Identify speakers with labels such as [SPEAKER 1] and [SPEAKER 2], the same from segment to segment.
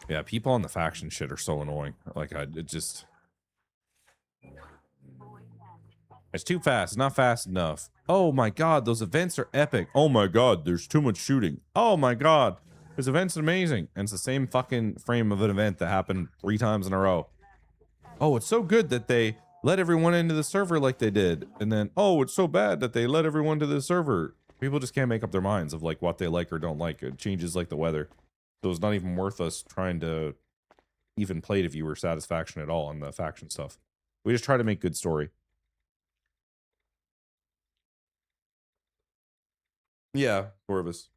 [SPEAKER 1] Yeah, people on the faction shit are so annoying. Like, it just... It's too fast. It's not fast enough. Oh my god, those events are epic. Oh my god, there's too much shooting. Oh my god, this event's amazing. And it's the same fucking frame of an event that happened 3 times in a row. Oh, it's so good that they let everyone into the server like they did. And then, oh, it's so bad that they let everyone to the server. People just can't make up their minds of like what they like or don't like. It changes like the weather. So it's not even worth us trying to even play to viewer satisfaction at all on the faction stuff. We just try to make good story. Yeah, Corvus.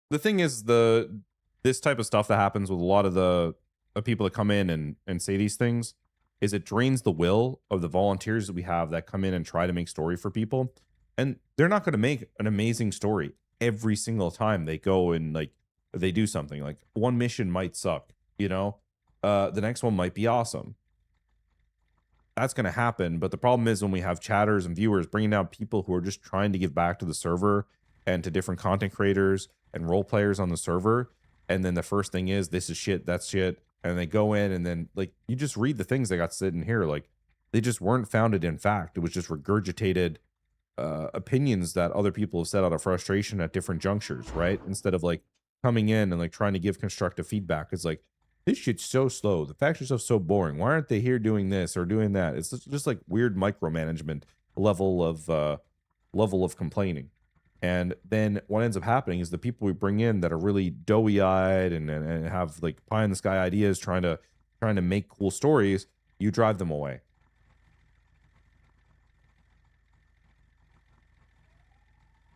[SPEAKER 1] The thing is, this type of stuff that happens with a lot of the people that come in and say these things is it drains the will of the volunteers that we have that come in and try to make story for people, and they're not going to make an amazing story every single time they go and like they do something. Like one mission might suck, you know, the next one might be awesome. That's going to happen, but the problem is when we have chatters and viewers bringing down people who are just trying to give back to the server and to different content creators and role players on the server, and then the first thing is this is shit, that's shit, and they go in and then like you just read the things they got sitting here, like they just weren't founded in fact. It was just regurgitated opinions that other people have said out of frustration at different junctures, right? Instead of like coming in and like trying to give constructive feedback. It's like this shit's so slow. The faction stuff's so boring. Why aren't they here doing this or doing that? It's just like weird micromanagement level of complaining. And then what ends up happening is the people we bring in that are really doughy-eyed and have like pie in the sky ideas trying to make cool stories, you drive them away.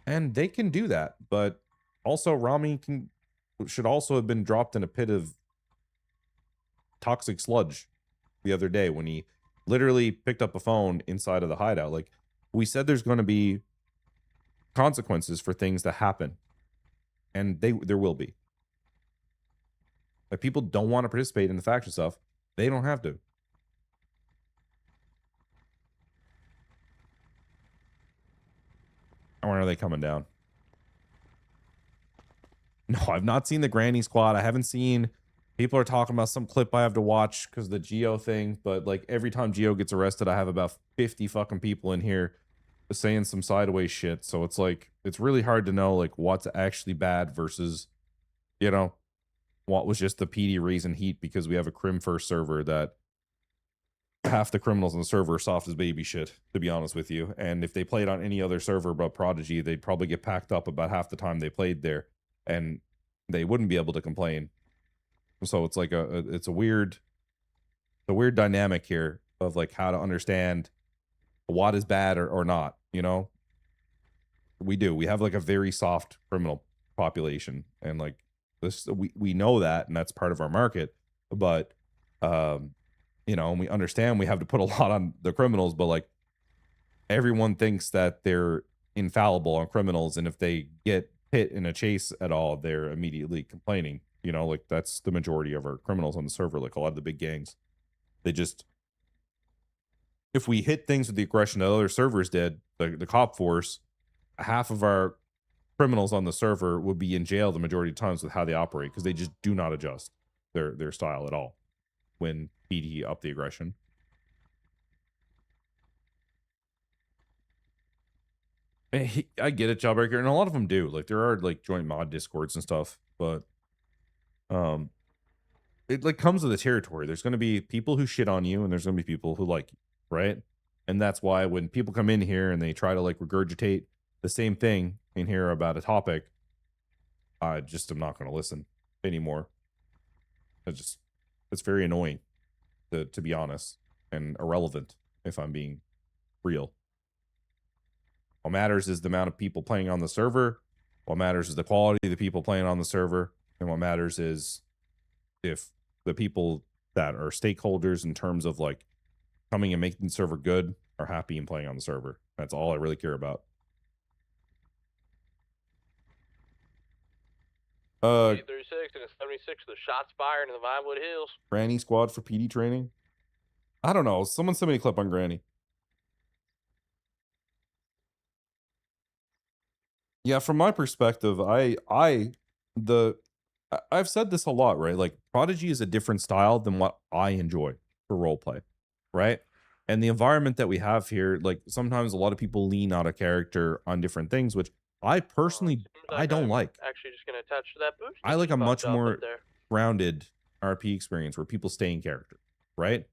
[SPEAKER 1] And they can do that, but also Rami should also have been dropped in a pit of toxic sludge the other day when he literally picked up a phone inside of the hideout. Like we said, there's going to be consequences for things that happen, and there will be. If people don't want to participate in the faction stuff, they don't have to. When are they coming down? No, I've not seen the Granny Squad. I haven't seen... People are talking about some clip I have to watch because of the Geo thing, but like every time Geo gets arrested, I have about 50 fucking people in here saying some sideways shit. So it's like, it's really hard to know like what's actually bad versus, you know, what was just the PD raising heat because we have a crim first server that half the criminals on the server are soft as baby shit, to be honest with you. And if they played on any other server but Prodigy, they'd probably get packed up about half the time they played there and they wouldn't be able to complain. So it's like it's a weird dynamic here of like how to understand what is bad or not, you know. We have like a very soft criminal population, and like this we know that, and that's part of our market, but you know, and we understand we have to put a lot on the criminals, but like everyone thinks that they're infallible on criminals, and if they get hit in a chase at all, they're immediately complaining. You know, like that's the majority of our criminals on the server. Like a lot of the big gangs, they just, if we hit things with the aggression that other servers did, the cop force, half of our criminals on the server would be in jail the majority of times with how they operate because they just do not adjust their style at all when PD up the aggression. I get it, Jawbreaker, and a lot of them do. Like there are like joint mod discords and stuff, but um it like comes with the territory. There's going to be people who shit on you and there's going to be people who like you, right? And that's why when people come in here and they try to like regurgitate the same thing in here about a topic, I just am not going to listen anymore. It's very annoying to be honest, and irrelevant if I'm being real. What matters is the amount of people playing on the server. What matters is the quality of the people playing on the server. And what matters is if the people that are stakeholders in terms of like coming and making the server good are happy and playing on the server. That's all I really care about.
[SPEAKER 2] 36 and 76, the shots fired in the Vinewood Hills.
[SPEAKER 1] Granny Squad for PD training. I don't know. Someone send me a clip on Granny. Yeah, from my perspective, the I've said this a lot, right? Like Prodigy is a different style than what I enjoy for roleplay, right? And the environment that we have here, like sometimes a lot of people lean out of character on different things, which I personally
[SPEAKER 2] Seems
[SPEAKER 1] I don't
[SPEAKER 2] I'm
[SPEAKER 1] like.
[SPEAKER 2] actually just gonna attach to that boost.
[SPEAKER 1] I like a much
[SPEAKER 2] Up
[SPEAKER 1] more
[SPEAKER 2] there.
[SPEAKER 1] grounded RP experience where people stay in character, right?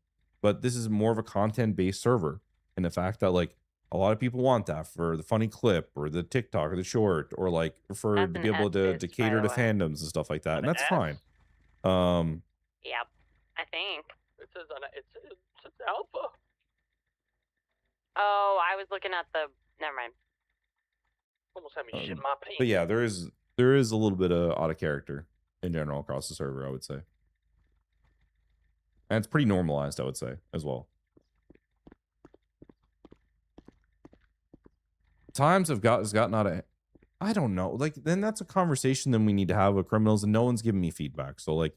[SPEAKER 1] But this is more of a content-based server, and the fact that like a lot of people want that for the funny clip or the TikTok or the short, or like for
[SPEAKER 3] That's
[SPEAKER 1] to
[SPEAKER 3] an
[SPEAKER 1] be able
[SPEAKER 3] S
[SPEAKER 1] to
[SPEAKER 3] boost, by
[SPEAKER 1] cater
[SPEAKER 3] the
[SPEAKER 1] to
[SPEAKER 3] way.
[SPEAKER 1] fandoms and stuff like that, and
[SPEAKER 2] An
[SPEAKER 1] that's
[SPEAKER 2] S?
[SPEAKER 1] fine.
[SPEAKER 3] Yep, I think.
[SPEAKER 2] It says it's alpha.
[SPEAKER 3] Oh, I was looking at the. Never mind.
[SPEAKER 2] Almost had me shit my pants.
[SPEAKER 1] But yeah, there is a little bit of out of character in general across the server, I would say, and it's pretty normalized, I would say, as well. Times have gotten out of, I don't know, like then that's a conversation then we need to have with criminals, and no one's giving me feedback. So like,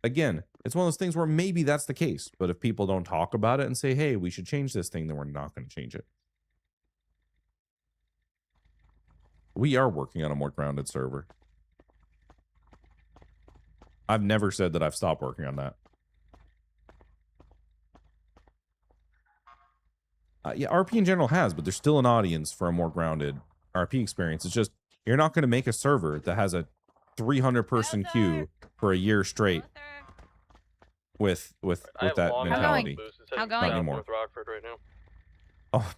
[SPEAKER 1] again, it's one of those things where maybe that's the case, but if people don't talk about it and say, hey, we should change this thing, then we're not going to change it. We are working on a more grounded server. I've never said that I've stopped working on that. Yeah, RP in general has, but there's still an audience for a more grounded RP experience. It's just, you're not going to make a server that has a 300-person queue for a year straight with that mentality.
[SPEAKER 3] How going?
[SPEAKER 1] Not anymore.
[SPEAKER 2] Rockford right now.
[SPEAKER 1] Oh,